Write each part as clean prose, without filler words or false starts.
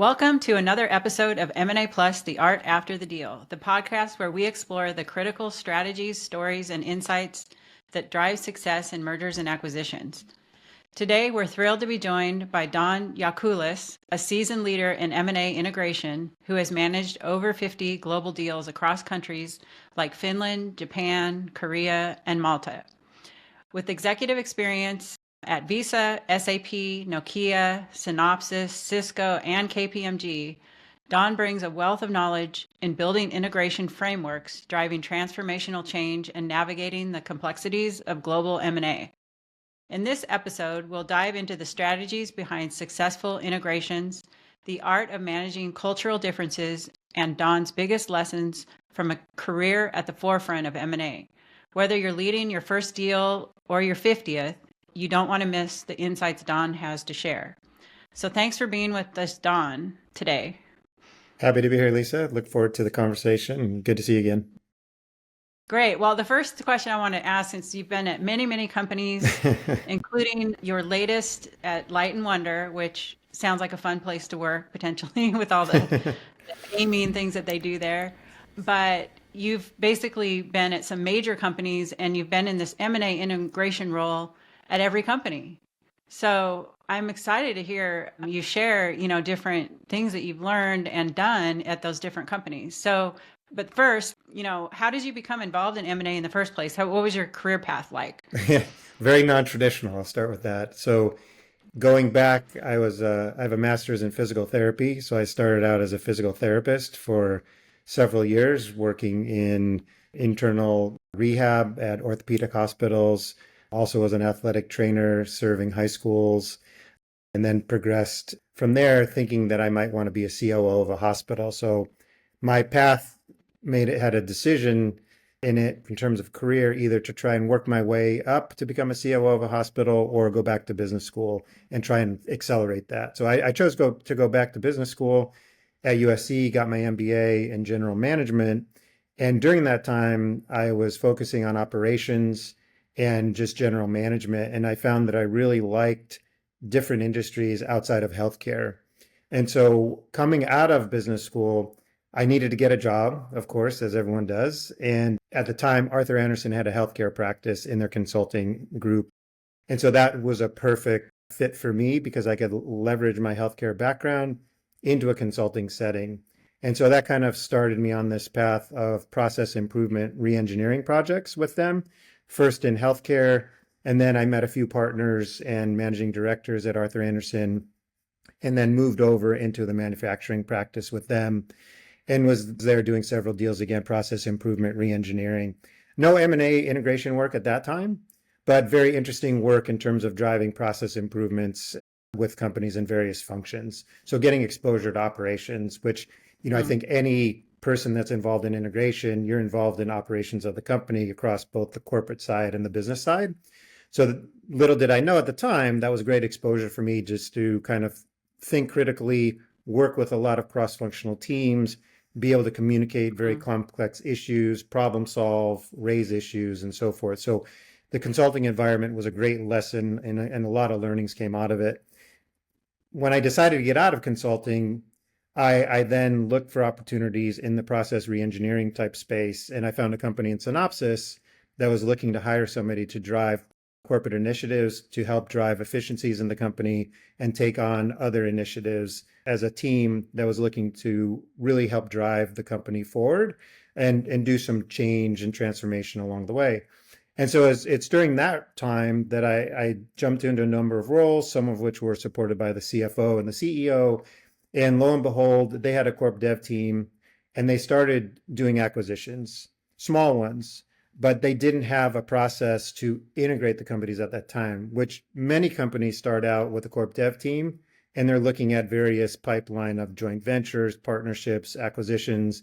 Welcome to another episode of M&A Plus, The Art After the Deal, the podcast where we explore the critical strategies, stories, and insights that drive success in mergers and acquisitions. Today, we're thrilled to be joined by Don Yakulis, a seasoned leader in M&A integration who has managed over 50 global deals across countries like Finland, Japan, Korea, and Malta. With executive experience at Visa, SAP, Nokia, Synopsis, Cisco, and KPMG, Don brings a wealth of knowledge in building integration frameworks, driving transformational change, and navigating the complexities of global M&A. In this episode, we'll dive into the strategies behind successful integrations, the art of managing cultural differences, and Don's biggest lessons from a career at the forefront of M&A. Whether you're leading your first deal or your 50th, you don't want to miss the insights Don has to share. So thanks for being with us, Don, today. Happy to be here, Lisa. Look forward to the conversation. Good to see you again. Great. Well, the first question I want to ask, since you've been at many, many companies, including your latest at Light & Wonder, which sounds like a fun place to work potentially with all the amazing things that they do there. But you've basically been at some major companies and you've been in this M&A integration role at every company. So I'm excited to hear you share, different things that you've learned and done at those different companies. So, but first, how did you become involved in M&A in the first place? What was your career path like? Very non-traditional. I'll start with that. So going back, I have a master's in physical therapy. So I started out as a physical therapist for several years, working in internal rehab at orthopedic hospitals. Also was an athletic trainer serving high schools, and then progressed from there thinking that I might want to be a COO of a hospital. So my path had a decision in it in terms of career, either to try and work my way up to become a COO of a hospital or go back to business school and try and accelerate that. So I chose to go back to business school at USC, got my MBA in general management. And during that time, I was focusing on operations and just general management. And I found that I really liked different industries outside of healthcare. And so coming out of business school, I needed to get a job, of course, as everyone does. And at the time, Arthur Andersen had a healthcare practice in their consulting group. And so that was a perfect fit for me because I could leverage my healthcare background into a consulting setting. And so that kind of started me on this path of process improvement, re-engineering projects with them. First in healthcare, and then I met a few partners and managing directors at Arthur Andersen, and then moved over into the manufacturing practice with them and was there doing several deals, again, process improvement, re-engineering. No M&A integration work at that time, but very interesting work in terms of driving process improvements with companies in various functions. So getting exposure to operations, which, I think any person that's involved in integration, you're involved in operations of the company across both the corporate side and the business side. So little did I know at the time, that was great exposure for me just to kind of think critically, work with a lot of cross-functional teams, be able to communicate very complex issues, problem solve, raise issues, and so forth. So the consulting environment was a great lesson and a lot of learnings came out of it. When I decided to get out of consulting, I then looked for opportunities in the process reengineering type space, and I found a company in Synopsis that was looking to hire somebody to drive corporate initiatives to help drive efficiencies in the company and take on other initiatives as a team that was looking to really help drive the company forward and do some change and transformation along the way. And so it's during that time that I jumped into a number of roles, some of which were supported by the CFO and the CEO. And lo and behold, they had a corp dev team and they started doing acquisitions, small ones, but they didn't have a process to integrate the companies at that time, which many companies start out with a corp dev team and they're looking at various pipeline of joint ventures, partnerships, acquisitions.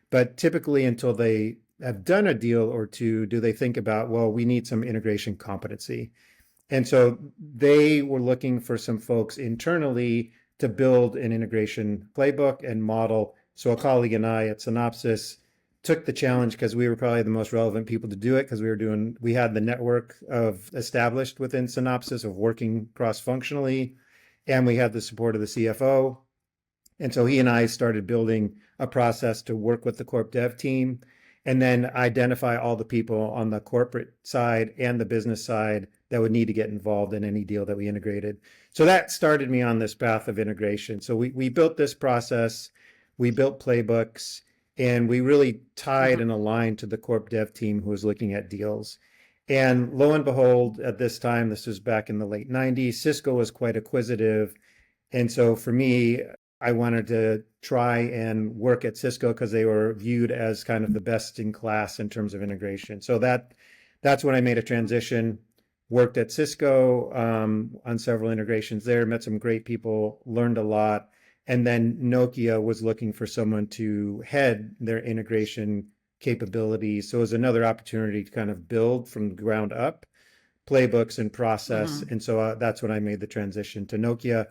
But typically until they have done a deal or two, do they think about, well, we need some integration competency. And so they were looking for some folks internally to build an integration playbook and model. So a colleague and I at Synopsis took the challenge because we were probably the most relevant people to do it because we had the network of established within Synopsis of working cross-functionally, and we had the support of the CFO. And so he and I started building a process to work with the corp dev team and then identify all the people on the corporate side and the business side that would need to get involved in any deal that we integrated. So that started me on this path of integration. So we built this process, we built playbooks, and we really tied and aligned to the corp dev team who was looking at deals. And lo and behold, at this time, this was back in the late 90s, Cisco was quite acquisitive. And so for me, I wanted to try and work at Cisco because they were viewed as kind of the best in class in terms of integration. So that's when I made a transition, worked at Cisco on several integrations there, met some great people, learned a lot. And then Nokia was looking for someone to head their integration capabilities. So it was another opportunity to kind of build from the ground up playbooks and process. And so that's when I made the transition to Nokia.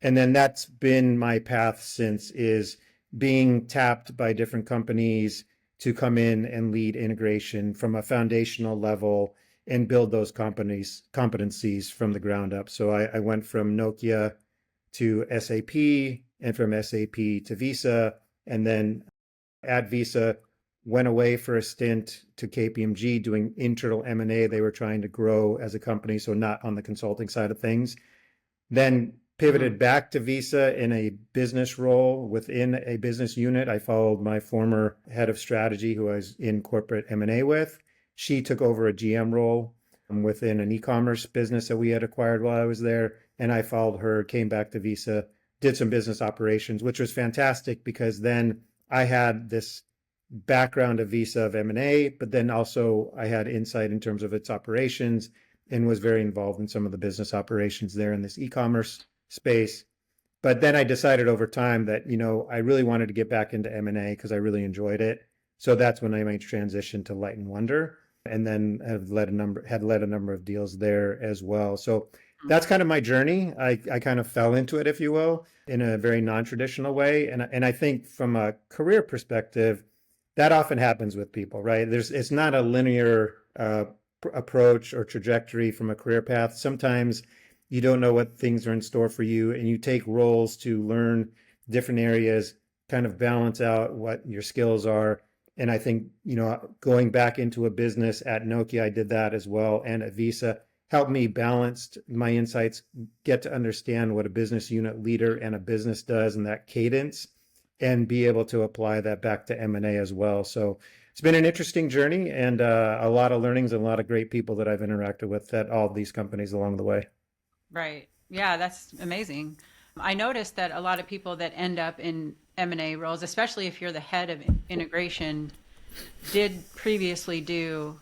And then that's been my path since, is being tapped by different companies to come in and lead integration from a foundational level and build those competencies from the ground up. So I went from Nokia to SAP and from SAP to Visa, and then at Visa went away for a stint to KPMG doing internal M&A. They were trying to grow as a company, so not on the consulting side of things. Then pivoted back to Visa in a business role within a business unit. I followed my former head of strategy who I was in corporate M&A with. She took over a GM role within an e-commerce business that we had acquired while I was there. And I followed her, came back to Visa, did some business operations, which was fantastic because then I had this background of Visa of M&A, but then also I had insight in terms of its operations and was very involved in some of the business operations there in this e-commerce space. But then I decided over time that, I really wanted to get back into M&A because I really enjoyed it. So that's when I made transition to Light and Wonder, and then had led a number of deals there as well. So that's kind of my journey. I kind of fell into it, if you will, in a very non-traditional way. And I think from a career perspective, that often happens with people, right? It's not a linear approach or trajectory from a career path. Sometimes you don't know what things are in store for you, and you take roles to learn different areas, kind of balance out what your skills are. And I think, going back into a business at Nokia, I did that as well, and at Visa, helped me balance my insights, get to understand what a business unit leader and a business does and that cadence, and be able to apply that back to M&A as well. So it's been an interesting journey and a lot of learnings and a lot of great people that I've interacted with at all of these companies along the way. Right. Yeah, that's amazing. I noticed that a lot of people that end up in M&A roles, especially if you're the head of integration, did previously do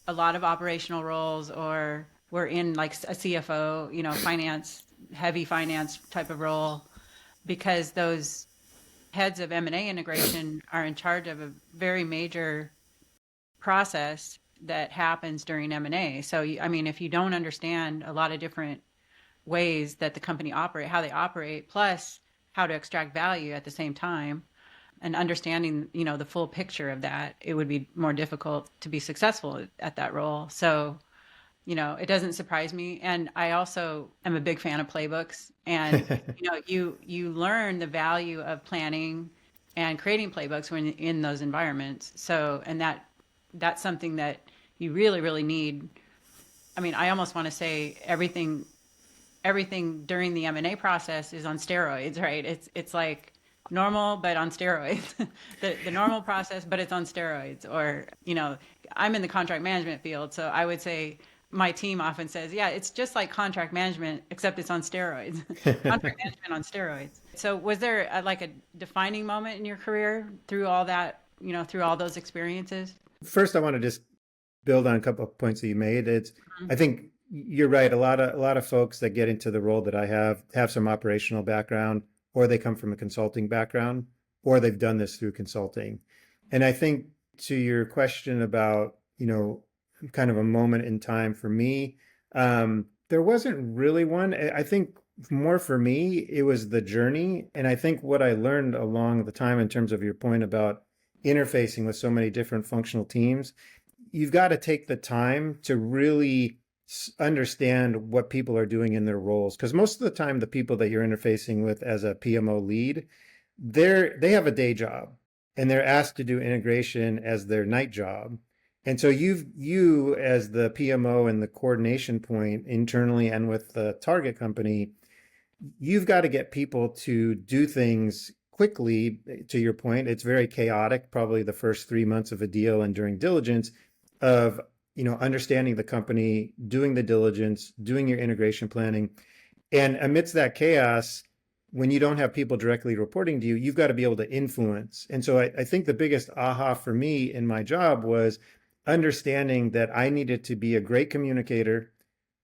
a lot of operational roles or were in like a CFO, finance, heavy finance type of role, because those heads of M&A integration are in charge of a very major process that happens during M&A. So, if you don't understand a lot of different ways that the company operate, how they operate, plus how to extract value at the same time, and understanding, the full picture of that, it would be more difficult to be successful at that role. So, it doesn't surprise me. And I also am a big fan of playbooks. And, you learn the value of planning and creating playbooks when in those environments. So, and that's something that you really, really need. I almost want to say everything during the M&A process is on steroids, right? It's like normal, but on steroids. the normal process, but it's on steroids. Or, I'm in the contract management field, so I would say my team often says, yeah, it's just like contract management, except it's on steroids. Contract management on steroids. So was there a defining moment in your career through all that, through all those experiences? First, I want to just build on a couple of points that you made. I think you're right. A lot of folks that get into the role that I have some operational background, or they come from a consulting background, or they've done this through consulting. And I think to your question about, kind of a moment in time for me, there wasn't really one. I think more for me, it was the journey. And I think what I learned along the time in terms of your point about interfacing with so many different functional teams, you've got to take the time to really understand what people are doing in their roles. Because most of the time, the people that you're interfacing with as a PMO lead, they have a day job and they're asked to do integration as their night job. And so you as the PMO and the coordination point internally and with the target company, you've got to get people to do things quickly. To your point, it's very chaotic, probably the first 3 months of a deal and during diligence of, understanding the company, doing the diligence, doing your integration planning. And amidst that chaos, when you don't have people directly reporting to you, you've got to be able to influence. And so I think the biggest aha for me in my job was understanding that I needed to be a great communicator.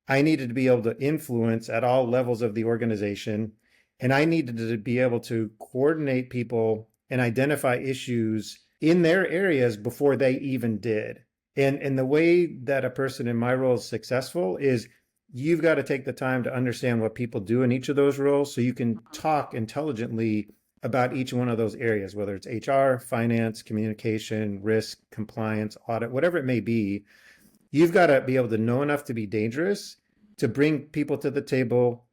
I needed to be able to influence at all levels of the organization. And I needed to be able to coordinate people and identify issues in their areas before they even did. And the way that a person in my role is successful is you've got to take the time to understand what people do in each of those roles so you can talk intelligently about each one of those areas, whether it's HR, finance, communication, risk, compliance, audit, whatever it may be. You've got to be able to know enough to be dangerous, to bring people to the table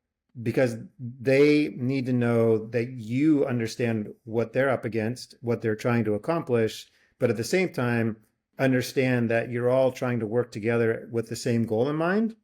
because they need to know that you understand what they're up against, what they're trying to accomplish, but at the same time, understand that you're all trying to work together with the same goal in mind,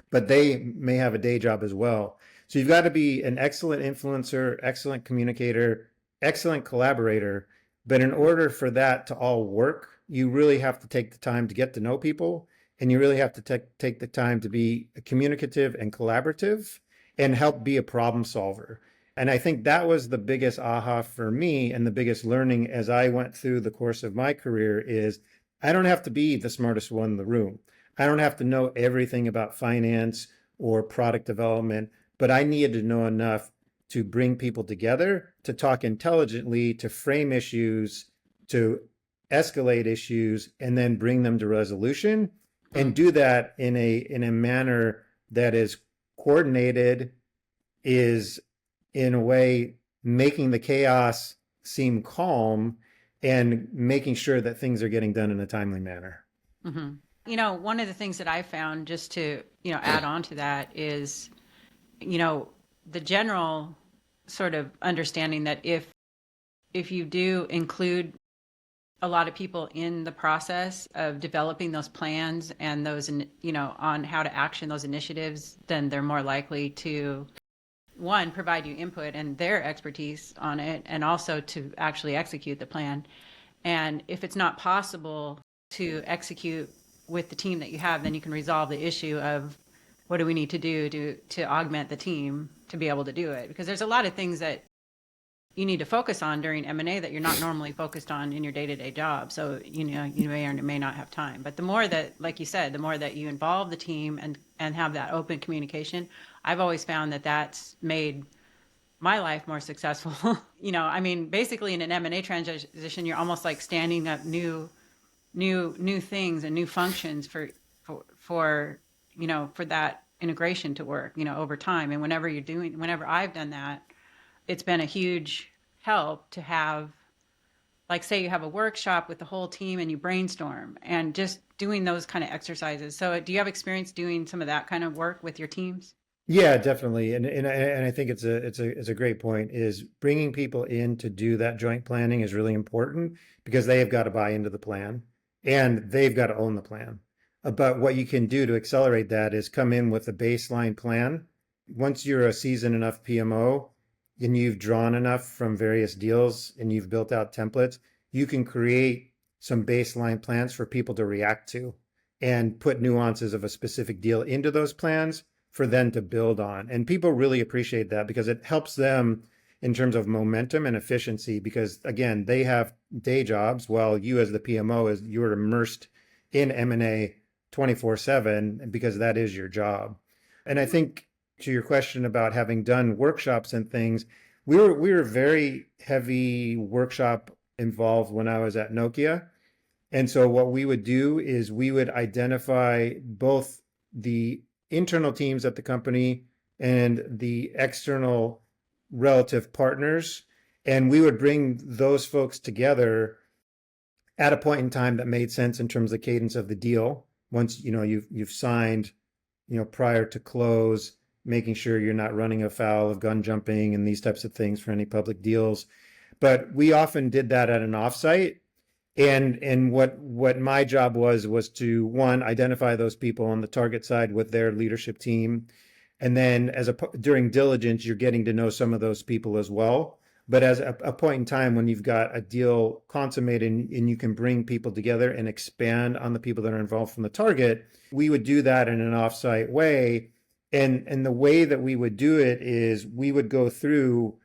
but they may have a day job as well. So you've got to be an excellent influencer, excellent communicator, excellent collaborator. But in order for that to all work, you really have to take the time to get to know people. And you really have to take the time to be communicative and collaborative and help be a problem solver. And I think that was the biggest aha for me and the biggest learning as I went through the course of my career is I don't have to be the smartest one in the room. I don't have to know everything about finance or product development, but I needed to know enough to bring people together, to talk intelligently, to frame issues, to escalate issues, and then bring them to resolution, and do that in a manner that is coordinated, is in a way making the chaos seem calm and making sure that things are getting done in a timely manner. Mm-hmm. One of the things that I found just to, add on to that is, the general sort of understanding that if you do include a lot of people in the process of developing those plans and those, on how to action those initiatives, then they're more likely to, one, provide you input and their expertise on it, and also to actually execute the plan. And if it's not possible to execute with the team that you have, then you can resolve the issue of what do we need to do to augment the team to be able to do it. Because there's a lot of things that you need to focus on during M&A that you're not normally focused on in your day-to-day job. So, you may or may not have time. But the more that, like you said, the more that you involve the team and have that open communication, I've always found that that's made my life more successful. Basically in an M&A transition, you're almost like standing up new things and new functions for that integration to work, over time. And whenever I've done that, it's been a huge help to have, like, say you have a workshop with the whole team and you brainstorm and just doing those kind of exercises. So do you have experience doing some of that kind of work with your teams? Yeah, definitely. And I think it's a great point is bringing people in to do that joint planning is really important because they have got to buy into the plan and they've got to own the plan. But what you can do to accelerate that is come in with a baseline plan. Once you're a seasoned enough PMO and you've drawn enough from various deals and you've built out templates, you can create some baseline plans for people to react to and put nuances of a specific deal into those plans for them to build on. And people really appreciate that because it helps them in terms of momentum and efficiency because, again, they have day jobs while you as the PMO, you're immersed in M&A 24/7 because that is your job. And I think to your question about having done workshops and things, we were very heavy workshop involved when I was at Nokia. And so what we would do is we would identify both the internal teams at the company and the external relative partners, and we would bring those folks together at a point in time that made sense in terms of the cadence of the deal. Once you've signed, prior to close, making sure you're not running afoul of gun jumping and these types of things for any public deals. But we often did that at an offsite. And what my job was to, one, identify those people on the target side with their leadership team. And then during diligence, you're getting to know some of those people as well. But as a point in time when you've got a deal consummated and you can bring people together and expand on the people that are involved from the target, we would do that in an offsite way. And the way that we would do it is we would go through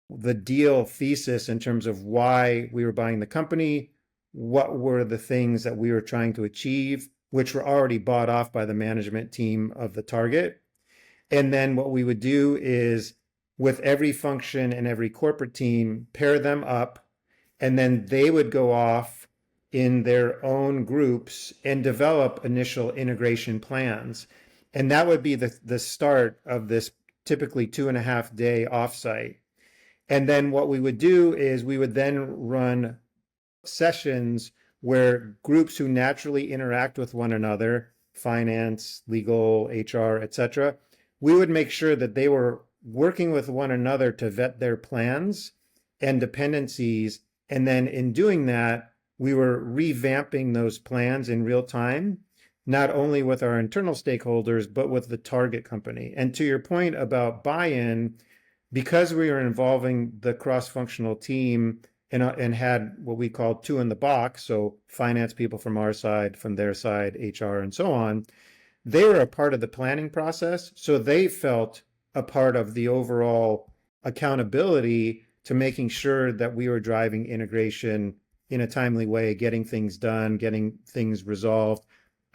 the deal thesis in terms of why we were buying the company, what were the things that we were trying to achieve, which were already bought off by the management team of the target. And then what we would do is, with every function and every corporate team, pair them up, and then they would go off in their own groups and develop initial integration plans. And that would be the start of this typically 2.5-day offsite. And then what we would do is we would then run sessions where groups who naturally interact with one another, finance, legal, HR, etc., we would make sure that they were working with one another to vet their plans and dependencies. And then in doing that, we were revamping those plans in real time, not only with our internal stakeholders, but with the target company. And to your point about buy-in, because we were involving the cross-functional team and had what we called two in the box, so finance people from our side, from their side, HR, and so on, they were a part of the planning process. So they felt a part of the overall accountability to making sure that we were driving integration in a timely way, getting things done, getting things resolved,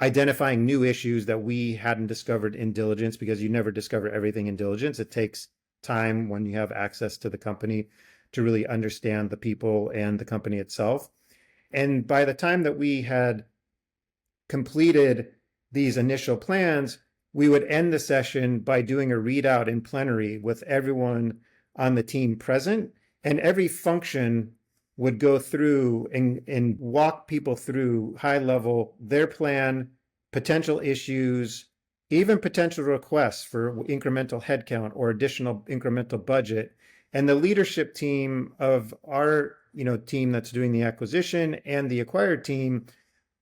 identifying new issues that we hadn't discovered in diligence, because you never discover everything in diligence. It takes time when you have access to the company to really understand the people and the company itself. And by the time that we had completed these initial plans, we would end the session by doing a readout in plenary with everyone on the team present, and every function would go through and walk people through high level their plan, potential issues, even potential requests for incremental headcount or additional incremental budget. And the leadership team of our team that's doing the acquisition and the acquired team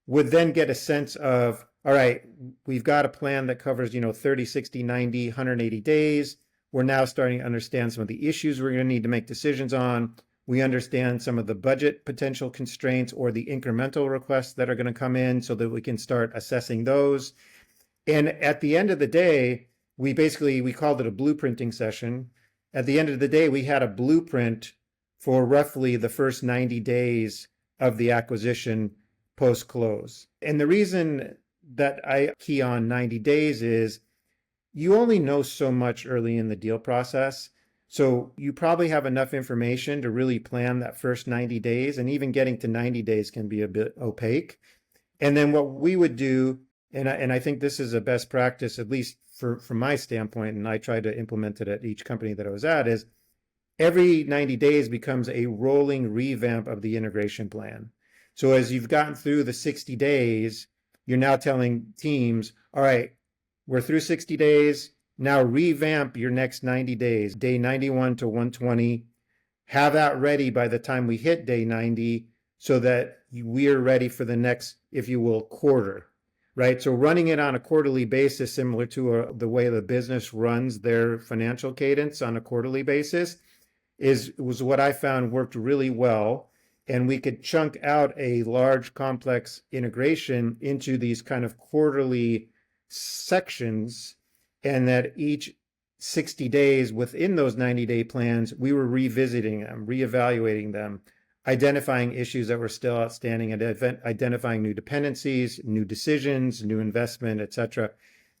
would then get a sense of, all right, we've got a plan that covers 30, 60, 90, 180 days. We're now starting to understand some of the issues we're going to need to make decisions on. We understand some of the budget potential constraints or the incremental requests that are going to come in so that we can start assessing those. And at the end of the day, we called it a blueprinting session. At the end of the day, we had a blueprint for roughly the first 90 days of the acquisition post-close. And the reason that I key on 90 days is you only know so much early in the deal process. So you probably have enough information to really plan that first 90 days, and even getting to 90 days can be a bit opaque. And then what we would do, and I think this is a best practice, at least from my standpoint, and I tried to implement it at each company that I was at, is every 90 days becomes a rolling revamp of the integration plan. So as you've gotten through the 60 days, you're now telling teams, all right, we're through 60 days. Now revamp your next 90 days, day 91 to 120. Have that ready by the time we hit day 90 so that we are ready for the next, if you will, quarter, right? So running it on a quarterly basis, similar to the way the business runs their financial cadence on a quarterly basis, was what I found worked really well. And we could chunk out a large, complex integration into these kind of quarterly sections, and that each 60 days within those 90-day plans, we were revisiting them, reevaluating them, identifying issues that were still outstanding, and identifying new dependencies, new decisions, new investment, etc.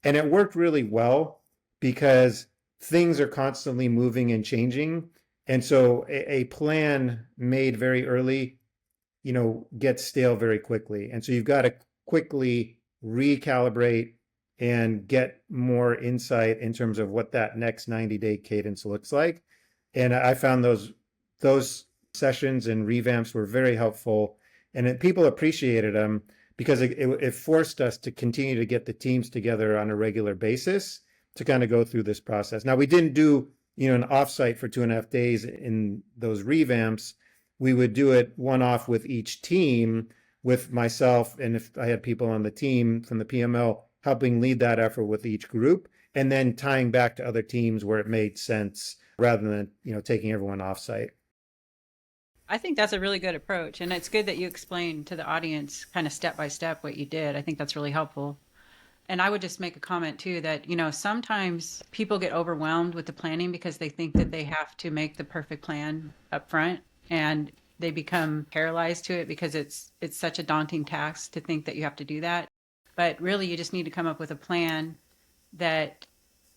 And it worked really well because things are constantly moving and changing. And so a plan made very early, gets stale very quickly. And so you've got to quickly recalibrate and get more insight in terms of what that next 90-day cadence looks like. And I found those sessions and revamps were very helpful, and people appreciated them because it forced us to continue to get the teams together on a regular basis to kind of go through this process. Now, we didn't do, an offsite for 2.5 days in those revamps. We would do it one off with each team, with myself, and if I had people on the team from the PML helping lead that effort with each group, and then tying back to other teams where it made sense rather than, taking everyone offsite. I think that's a really good approach. And it's good that you explained to the audience kind of step by step what you did. I think that's really helpful. And I would just make a comment too that, sometimes people get overwhelmed with the planning because they think that they have to make the perfect plan up front, and they become paralyzed to it because it's such a daunting task to think that you have to do that. But really you just need to come up with a plan that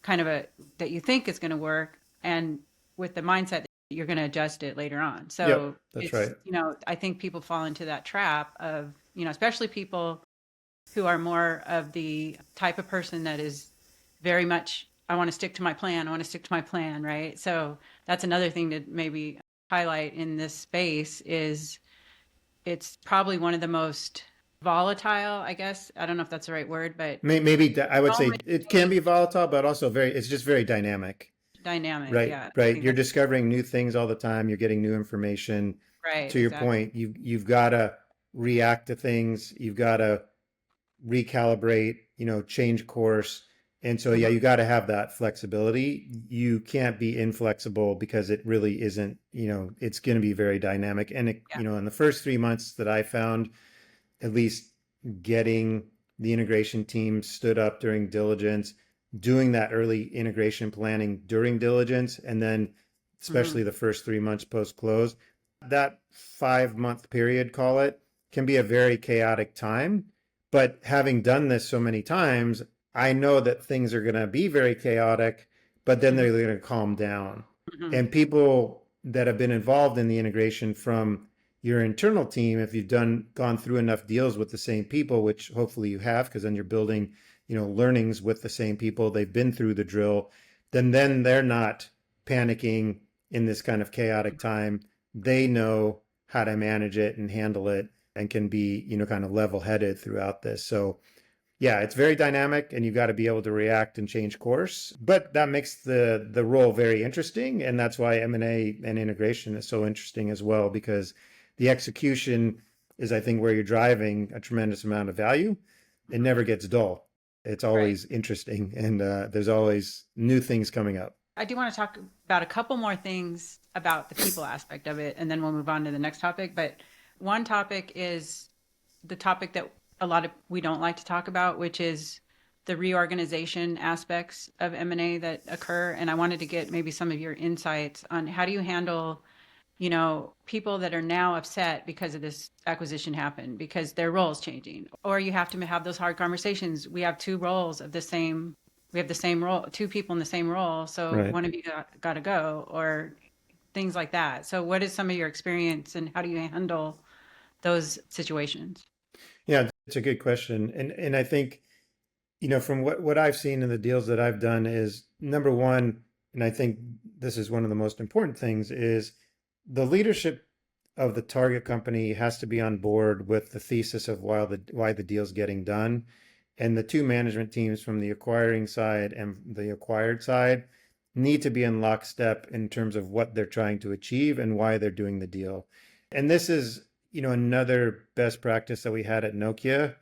that you think is going to work, and with the mindset that you're going to adjust it later on. So Yep, that's right. I think people fall into that trap of, especially people who are more of the type of person that is very much, I want to stick to my plan. I want to stick to my plan. Right. So that's another thing to maybe highlight in this space is it's probably one of the most volatile, I guess. I don't know if that's the right word, but Maybe I would say it can be volatile, but also it's just very dynamic. dynamic. Right, Yeah. right. You're discovering new things all the time. You're getting new information. Right. To your Exactly. point, you've got to react to things. You've got to recalibrate, change course. And so, yeah, you got to have that flexibility. You can't be inflexible because it really isn't, it's going to be very dynamic. And, in the first 3 months that I found, at least getting the integration team stood up during diligence, doing that early integration planning during diligence, and then especially the first 3 months post close, that 5 month period, call it, can be a very chaotic time. But having done this so many times, I know that things are going to be very chaotic, but then they're going to calm down. And people that have been involved in the integration from your internal team, if you've gone through enough deals with the same people, which hopefully you have, because then you're building, learnings with the same people, they've been through the drill, then they're not panicking in this kind of chaotic time. They know how to manage it and handle it, and can be, kind of level-headed throughout this. So yeah, it's very dynamic, and you've got to be able to react and change course. But that makes the role very interesting, and that's why M&A and integration is so interesting as well, because the execution is, I think, where you're driving a tremendous amount of value. It never gets dull. It's always interesting, and there's always new things coming up. I do want to talk about a couple more things about the people aspect of it, and then we'll move on to the next topic. But one topic is the topic that we don't like to talk about, which is the reorganization aspects of M&A that occur. And I wanted to get maybe some of your insights on how do you handle, people that are now upset because of this acquisition happened, because their role is changing, or you have to have those hard conversations. We have two roles of the same. We have the same role, two people in the same role. So Right. one of you got to go, or things like that. So what is some of your experience, and how do you handle those situations? Yeah, it's a good question. And I think, from what I've seen in the deals that I've done is, number one, and I think this is one of the most important things, is the leadership of the target company has to be on board with the thesis of why the deal's getting done. And the two management teams from the acquiring side and the acquired side need to be in lockstep in terms of what they're trying to achieve and why they're doing the deal. And this is, another best practice that we had at Nokia,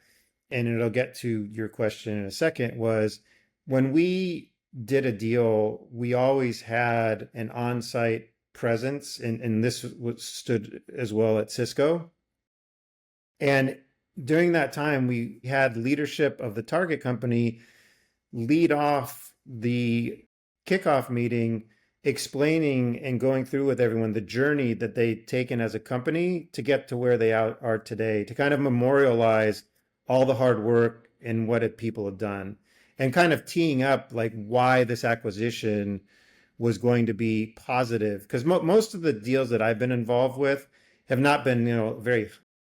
and it'll get to your question in a second, was when we did a deal, we always had an on-site presence, and this stood as well at Cisco. And during that time, we had leadership of the target company lead off the kickoff meeting, explaining and going through with everyone the journey that they'd taken as a company to get to where they are today, to kind of memorialize all the hard work and what people have done, and kind of teeing up like why this acquisition was going to be positive. Because most of the deals that I've been involved with have not been,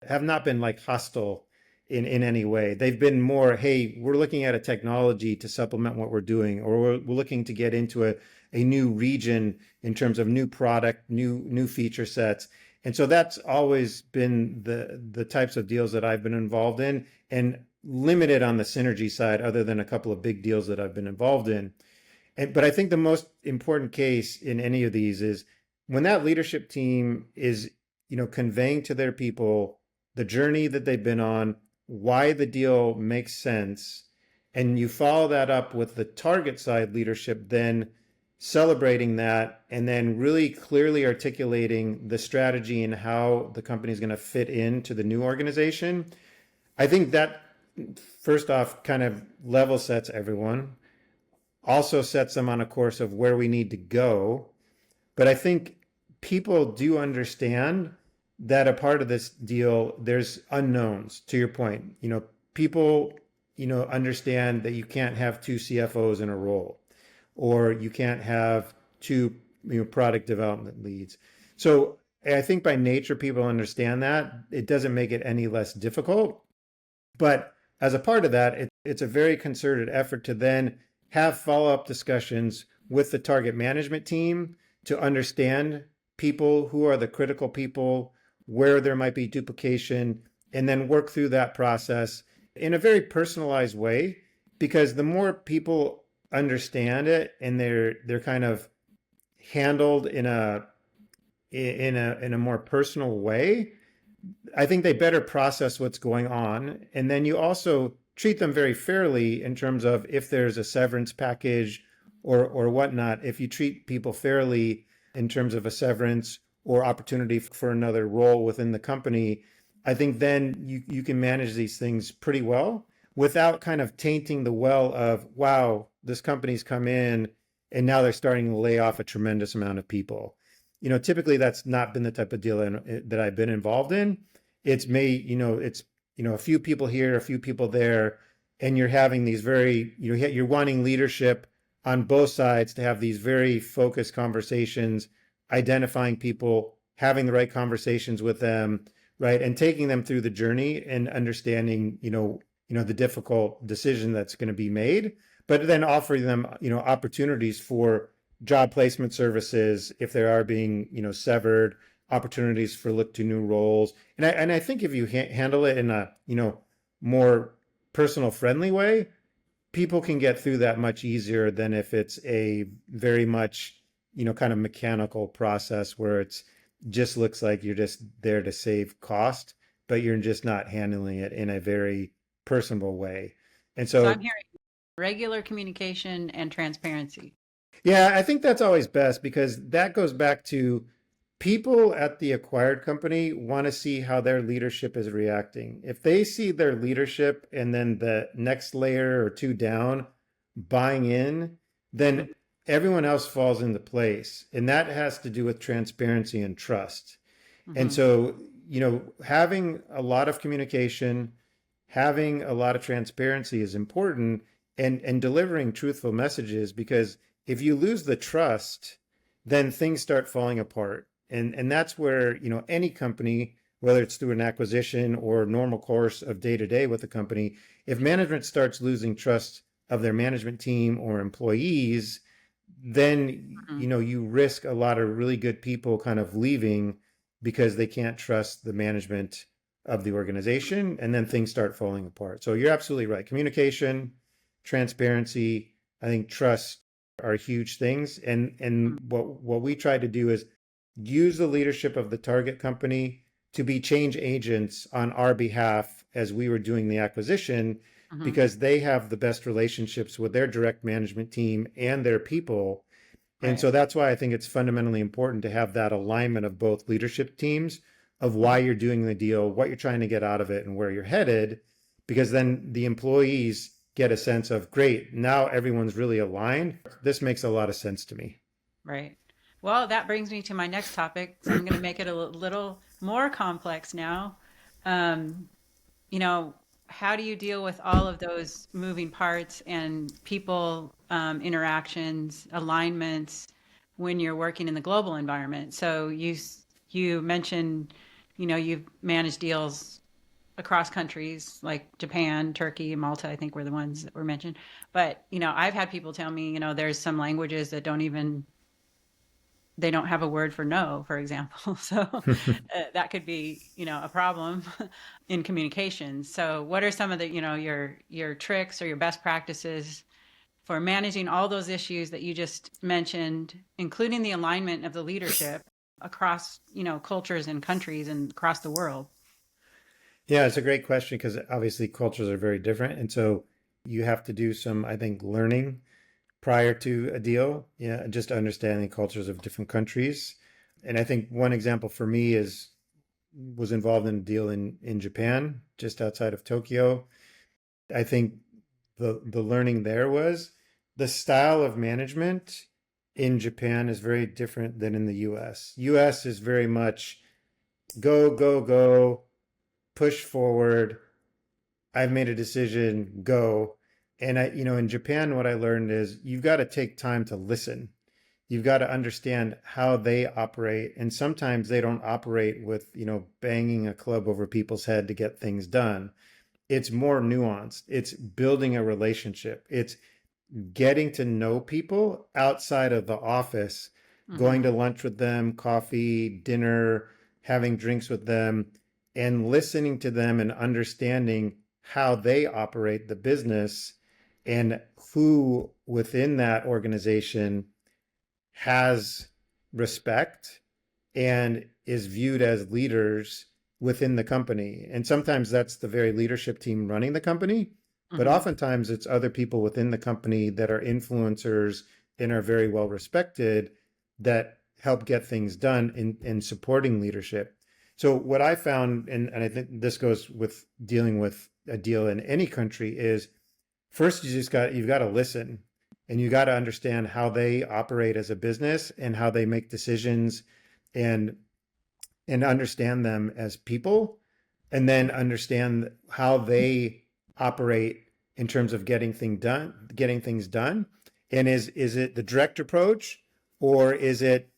have not been like hostile in any way. They've been more, hey, we're looking at a technology to supplement what we're doing, or we're looking to get into a new region in terms of new product, new feature sets. And so that's always been the types of deals that I've been involved in, and limited on the synergy side, other than a couple of big deals that I've been involved in. But I think the most important case in any of these is when that leadership team is, conveying to their people the journey that they've been on, why the deal makes sense, and you follow that up with the target side leadership, then celebrating that and then really clearly articulating the strategy and how the company is going to fit into the new organization. I think that first off kind of level sets everyone, also sets them on a course of where we need to go. But I think people do understand that a part of this deal, there's unknowns, to your point. People, understand that you can't have two CFOs in a role, or you can't have two, product development leads. So I think by nature, people understand that. It doesn't make it any less difficult. But as a part of that, it's a very concerted effort to then have follow-up discussions with the target management team to understand people who are the critical people, where there might be duplication, and then work through that process in a very personalized way. Because the more people understand it and they're kind of handled in a more personal way, I think they better process what's going on. And then you also treat them very fairly in terms of if there's a severance package or whatnot. If you treat people fairly in terms of a severance or opportunity for another role within the company, I think then you can manage these things pretty well without kind of tainting the well of, wow, this company's come in and now they're starting to lay off a tremendous amount of people. Typically that's not been the type of deal that I've been involved in. It's a few people here, a few people there, and you're having these you're wanting leadership on both sides to have these very focused conversations, identifying people, having the right conversations with them, right, and taking them through the journey and understanding, the difficult decision that's going to be made, but then offering them, opportunities for job placement services if they are being, severed, opportunities for look to new roles. And I think if you handle it in a, more personal friendly way, people can get through that much easier than if it's a very much, kind of mechanical process where it's just looks like you're just there to save cost, but you're just not handling it in a very personable way. And So I'm so, hearing regular communication and transparency. yeah, I think that's always best because that goes back to people at the acquired company want to see how their leadership is reacting. If they see their leadership and then the next layer or two down buying in, then everyone else falls into place. And that has to do with transparency and trust. And Mm-hmm. so, having a lot of communication, having a lot of transparency is important, and delivering truthful messages, because if you lose the trust, then things start falling apart. And that's where, any company, whether it's through an acquisition or normal course of day to day with the company, if management starts losing trust of their management team or employees, then, Mm-hmm. you risk a lot of really good people kind of leaving because they can't trust the management of the organization, and then things start falling apart. So you're absolutely right. Communication, transparency, I think trust are huge things. And what we try to do is use the leadership of the target company to be change agents on our behalf as we were doing the acquisition, Mm-hmm. because they have the best relationships with their direct management team and their people. And Right. so that's why I think it's fundamentally important to have that alignment of both leadership teams of why Mm-hmm. you're doing the deal, what you're trying to get out of it, and where you're headed, because then the employees get a sense of, great, now everyone's really aligned. This makes a lot of sense to me. Right. Well, that brings me to my next topic. So I'm going to make it a little more complex now. Um, you know, how do you deal with all of those moving parts and people interactions, alignments when you're working in the global environment? So you mentioned, you've managed deals across countries like Japan, Turkey, and Malta, I think were the ones that were mentioned. But, I've had people tell me, there's some languages that they don't have a word for no, for example. So that could be, a problem in communication. So what are some of the, your tricks or your best practices for managing all those issues that you just mentioned, including the alignment of the leadership across, cultures and countries and across the world? Yeah, it's a great question because obviously cultures are very different. And so you have to do some, I think, learning prior to a deal, yeah, just understanding cultures of different countries. And I think one example for me was involved in a deal in Japan, just outside of Tokyo. I think the learning there was the style of management in Japan is very different than in the US. US is very much go, go, go, push forward. I've made a decision, go. And in Japan, what I learned is you've got to take time to listen. You've got to understand how they operate. And sometimes they don't operate with, banging a club over people's head to get things done. It's more nuanced. It's building a relationship. It's getting to know people outside of the office, going to lunch with them, coffee, dinner, having drinks with them, and listening to them and understanding how they operate the business and who within that organization has respect and is viewed as leaders within the company. And sometimes that's the very leadership team running the company, but oftentimes it's other people within the company that are influencers and are very well respected that help get things done in supporting leadership. So what I found, and I think this goes with dealing with a deal in any country, is first you've got to listen, and you got to understand how they operate as a business and how they make decisions, and understand them as people, and then understand how they operate in terms of getting things done. And is it the direct approach, or is it,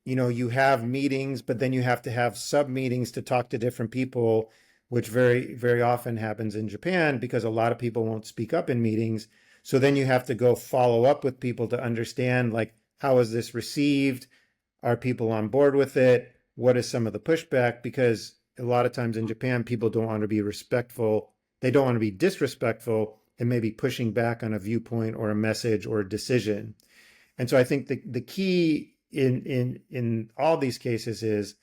you have meetings, but then you have to have sub meetings to talk to different people, which very, very often happens in Japan because a lot of people won't speak up in meetings. So then you have to go follow up with people to understand, like, how is this received? Are people on board with it? What is some of the pushback? Because a lot of times in Japan, people don't want to be respectful. They don't want to be disrespectful and maybe pushing back on a viewpoint or a message or a decision. And so I think the key in all these cases is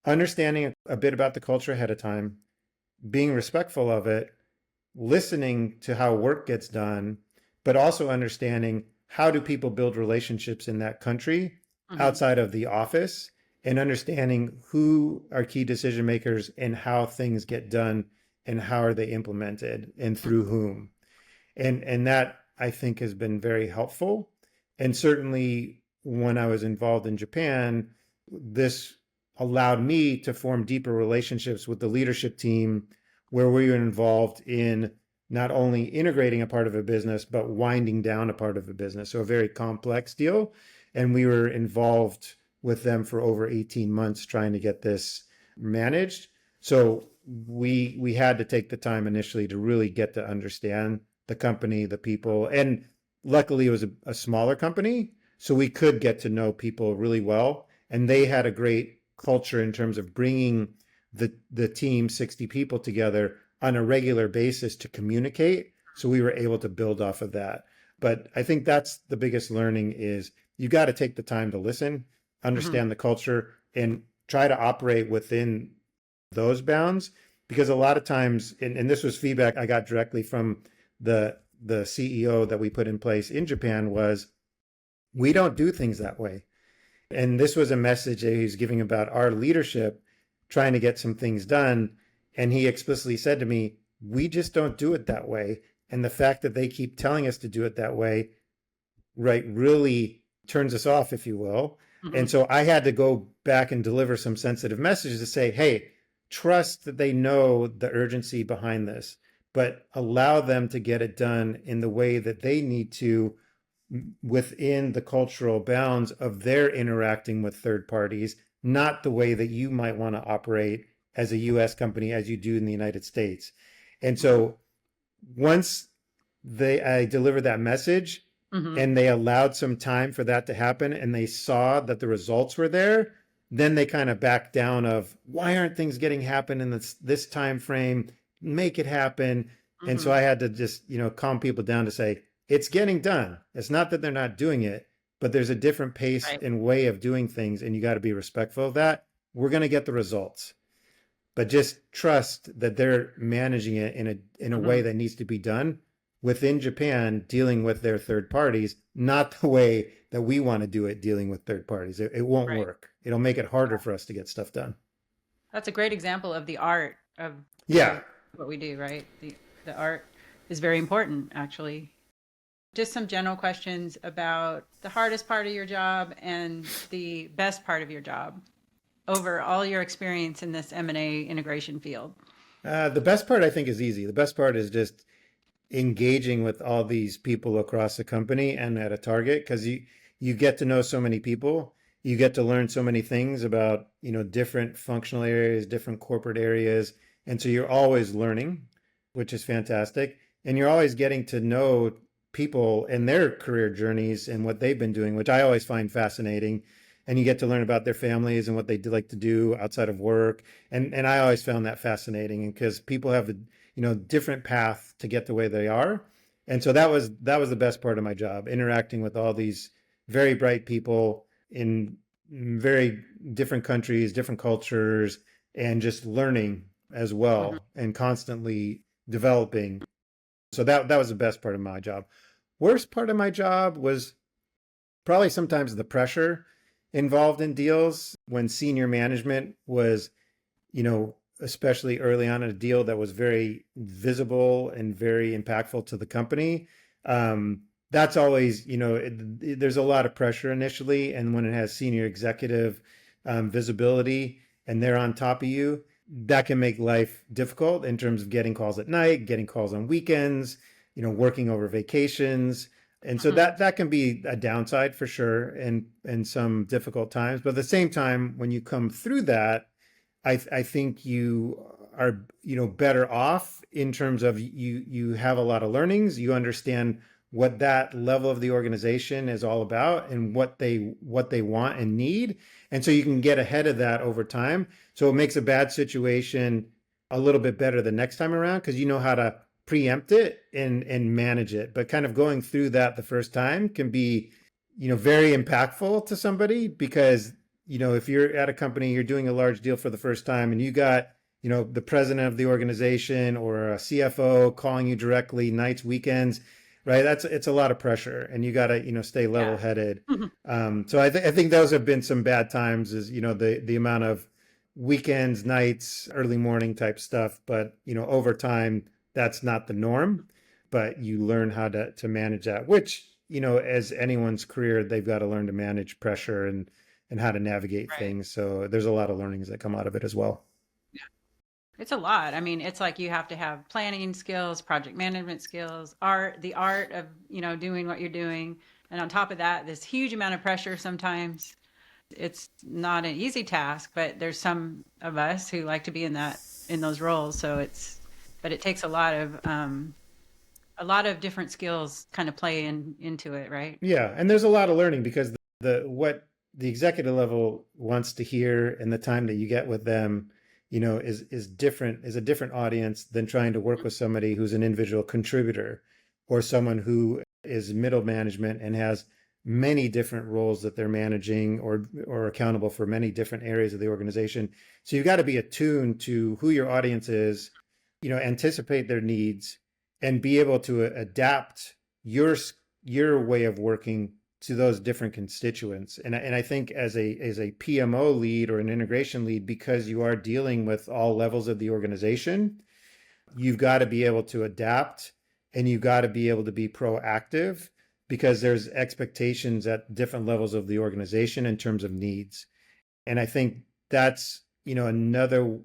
understanding a bit about the culture ahead of time, being respectful of it, listening to how work gets done, but also understanding how do people build relationships in that country outside of the office, and understanding who are key decision makers and how things get done and how are they implemented and through whom. And that, I think, has been very helpful. And certainly when I was involved in Japan, this allowed me to form deeper relationships with the leadership team, where we were involved in not only integrating a part of a business, but winding down a part of a business. So a very complex deal. And we were involved with them for over 18 months trying to get this managed. So we had to take the time initially to really get to understand the company, the people. And luckily it was a smaller company, so we could get to know people really well. And they had a great culture in terms of bringing the team, 60 people, together on a regular basis to communicate. So we were able to build off of that. But I think that's the biggest learning is you got to take the time to listen, understand the culture, and try to operate within those bounds. Because a lot of times, and this was feedback I got directly from the CEO that we put in place in Japan, was we don't do things that way. And this was a message that he was giving about our leadership trying to get some things done. And he explicitly said to me, we just don't do it that way. And the fact that they keep telling us to do it that way, right, really turns us off, if you will. And so I had to go back and deliver some sensitive messages to say, hey, trust that they know the urgency behind this, but allow them to get it done in the way that they need to within the cultural bounds of their interacting with third parties, not the way that you might want to operate as a US company as you do in the United States. And so once I delivered that message, and they allowed some time for that to happen, and they saw that the results were there, then they kind of backed down of, why aren't things getting happen in this time frame? Make it happen. And so I had to just, calm people down to say, it's getting done. It's not that they're not doing it, but there's a different pace Right. and way of doing things, and you got to be respectful of that. We're going to get the results, but just trust that they're managing it in a way Hmm. that needs to be done within Japan, dealing with their third parties, not the way that we want to do it, dealing with third parties. It won't Right. work. It'll make it harder for us to get stuff done. That's a great example of the art Yeah. of what we do, right? The art is very important, actually. Just some general questions about the hardest part of your job and the best part of your job over all your experience in this M&A integration field. The best part, I think, is easy. The best part is just engaging with all these people across the company and at a target, because you get to know so many people. You get to learn so many things about, different functional areas, different corporate areas. And so you're always learning, which is fantastic. And you're always getting to know people and their career journeys and what they've been doing, which I always find fascinating. And you get to learn about their families and what they like to do outside of work. And I always found that fascinating, because people have different path to get the way they are. And so that was the best part of my job, interacting with all these very bright people in very different countries, different cultures, and just learning as Hmm. well and constantly developing. So that was the best part of my job. Worst part of my job was probably sometimes the pressure involved in deals when senior management was, especially early on in a deal that was very visible and very impactful to the company. That's always, there's a lot of pressure initially. And when it has senior executive visibility and they're on top of you, that can make life difficult in terms of getting calls at night, getting calls on weekends, working over vacations. And so Hmm. that can be a downside for sure, and some difficult times. But at the same time, when you come through that, I think you are, better off in terms of you have a lot of learnings. You understand what that level of the organization is all about and what they want and need. And so you can get ahead of that over time. So it makes a bad situation a little bit better the next time around, because you know how to preempt it and manage it. But kind of going through that the first time can be, very impactful to somebody, because if you're at a company, you're doing a large deal for the first time, and you got, the president of the organization or a CFO calling you directly, nights, weekends, right? It's a lot of pressure, and you got to, stay level Yeah. headed. So I think those have been some bad times, is, the amount of weekends, nights, early morning type stuff. But, over time, that's not the norm, but you learn how to manage that, which, as anyone's career, they've got to learn to manage pressure and how to navigate Right. things. So there's a lot of learnings that come out of it as well. It's a lot. I mean, it's like you have to have planning skills, project management skills, the art of, doing what you're doing. And on top of that, this huge amount of pressure sometimes. It's not an easy task, but there's some of us who like to be in those roles. But it takes a lot of different skills kind of play into it, right? Yeah, and there's a lot of learning, because the what the executive level wants to hear and the time that you get with them, is a different audience than trying to work with somebody who's an individual contributor, or someone who is middle management and has many different roles that they're managing, or accountable for many different areas of the organization. So you've got to be attuned to who your audience is, anticipate their needs, and be able to adapt your your way of working to those different constituents. And I think as a PMO lead or an integration lead, because you are dealing with all levels of the organization, you've got to be able to adapt, and you've got to be able to be proactive, because there's expectations at different levels of the organization in terms of needs. And I think that's, another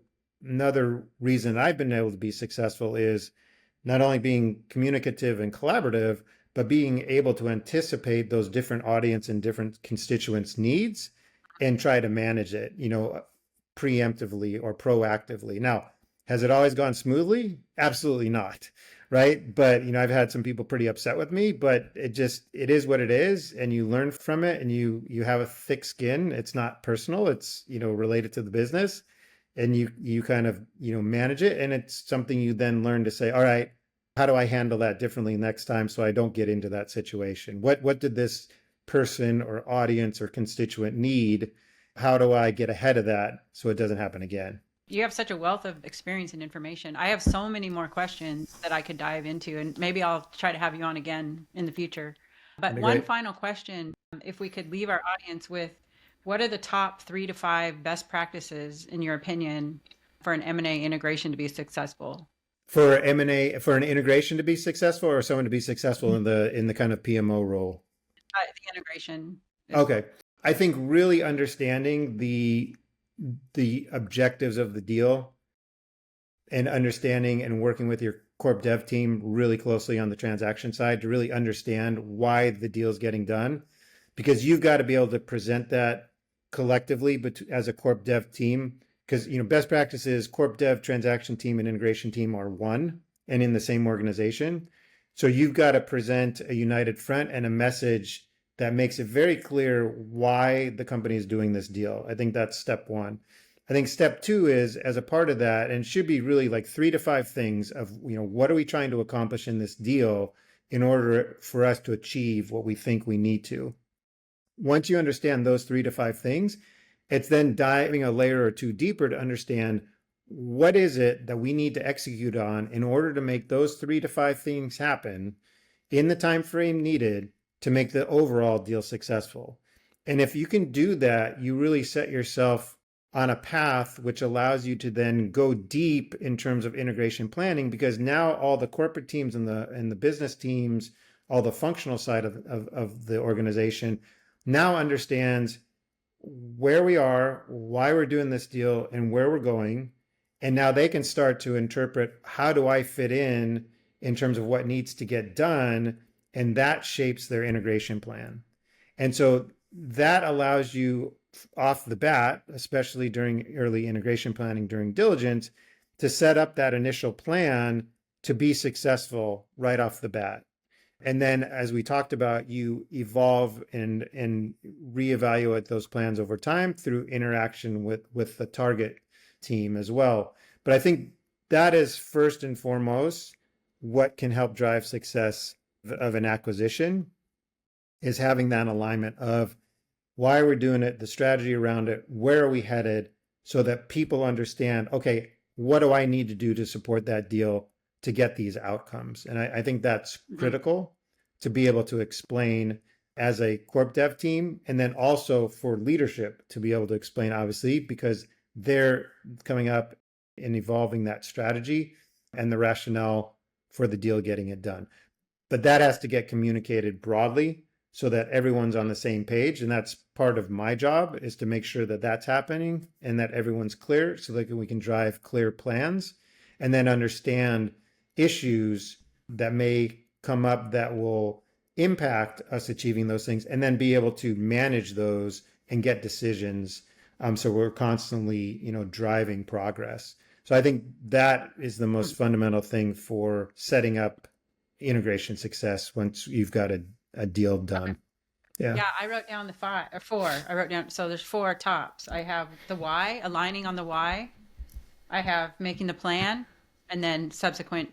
reason I've been able to be successful is not only being communicative and collaborative, but being able to anticipate those different audience and different constituents' needs and try to manage it, preemptively or proactively. Now, has it always gone smoothly? Absolutely not. Right. But, I've had some people pretty upset with me, but it is what it is. And you learn from it, and you have a thick skin. It's not personal. It's, related to the business, and you kind of, manage it. And it's something you then learn to say, all right, how do I handle that differently next time so I don't get into that situation? What did this person or audience or constituent need? How do I get ahead of that so it doesn't happen again? You have such a wealth of experience and information. I have so many more questions that I could dive into, and maybe I'll try to have you on again in the future. But That'd be one great. final question, if we could leave our audience with, what are the top 3 to 5 best practices, in your opinion, for an M&A integration to be successful? For M&A, for an integration to be successful or someone to be successful in the kind of PMO role? The integration is Okay. I think really understanding the objectives of the deal and understanding and working with your corp dev team really closely on the transaction side to really understand why the deal is getting done, because you've got to be able to present that collectively, but as a corp dev team, because best practices, corp dev, transaction team, and integration team are one and in the same organization. So you've got to present a united front and a message that makes it very clear why the company is doing this deal. I think that's step one. I think step two is, as a part of that, and it should be really like 3 to 5 things of, what are we trying to accomplish in this deal in order for us to achieve what we think we need to. Once you understand those 3 to 5 things, it's then diving a layer or two deeper to understand what is it that we need to execute on in order to make those 3 to 5 things happen in the time frame needed to make the overall deal successful. And if you can do that, you really set yourself on a path which allows you to then go deep in terms of integration planning, because now all the corporate teams and the business teams, all the functional side of the organization now understands where we are, why we're doing this deal, and where we're going. And now they can start to interpret, how do I fit in terms of what needs to get done? And that shapes their integration plan. And so that allows you off the bat, especially during early integration planning, during diligence, to set up that initial plan to be successful right off the bat. And then, as we talked about, you evolve and reevaluate those plans over time through interaction with the target team as well. But I think that is first and foremost what can help drive success of an acquisition, is having that alignment of why we're doing it, the strategy around it, where are we headed, so that people understand, okay, what do I need to do to support that deal to get these outcomes? And I think that's critical to be able to explain as a corp dev team, and then also for leadership to be able to explain, obviously, because they're coming up and evolving that strategy and the rationale for the deal getting it done. But that has to get communicated broadly so that everyone's on the same page. And that's part of my job, is to make sure that that's happening and that everyone's clear, so that we can drive clear plans and then understand issues that may come up that will impact us achieving those things, and then be able to manage those and get decisions. So we're constantly, driving progress. So I think that is the most fundamental thing for setting up integration success once you've got a deal done. Okay. Yeah. Yeah, I wrote down the 5 or 4. I wrote down, so there's 4 tops. I have the why, aligning on the why. I have making the plan, and then subsequent,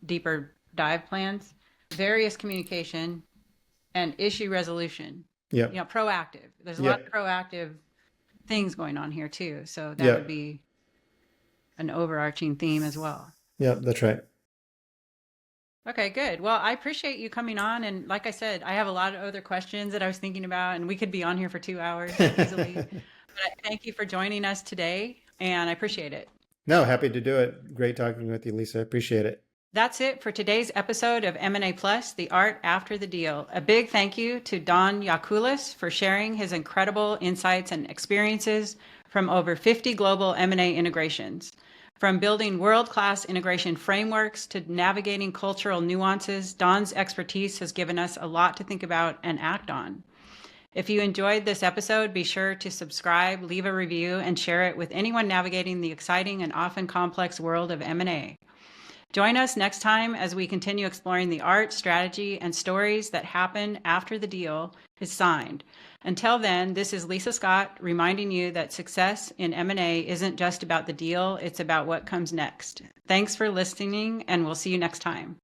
deeper dive plans, various communication, and issue resolution. Yeah. Proactive. There's a Yeah. lot of proactive things going on here too. So that Yeah. would be an overarching theme as well. Yeah, that's right. Okay, good. Well, I appreciate you coming on. And like I said, I have a lot of other questions that I was thinking about, and we could be on here for 2 hours easily. But thank you for joining us today, and I appreciate it. No, happy to do it. Great talking with you, Lisa. Appreciate it. That's it for today's episode of M&A Plus, the art after the deal. A big thank you to Don Yakulis for sharing his incredible insights and experiences from over 50 global M&A integrations. From building world-class integration frameworks to navigating cultural nuances, Don's expertise has given us a lot to think about and act on. If you enjoyed this episode, be sure to subscribe, leave a review, and share it with anyone navigating the exciting and often complex world of M&A. Join us next time as we continue exploring the art, strategy, and stories that happen after the deal is signed. Until then, this is Lisa Scott reminding you that success in M&A isn't just about the deal, it's about what comes next. Thanks for listening, and we'll see you next time.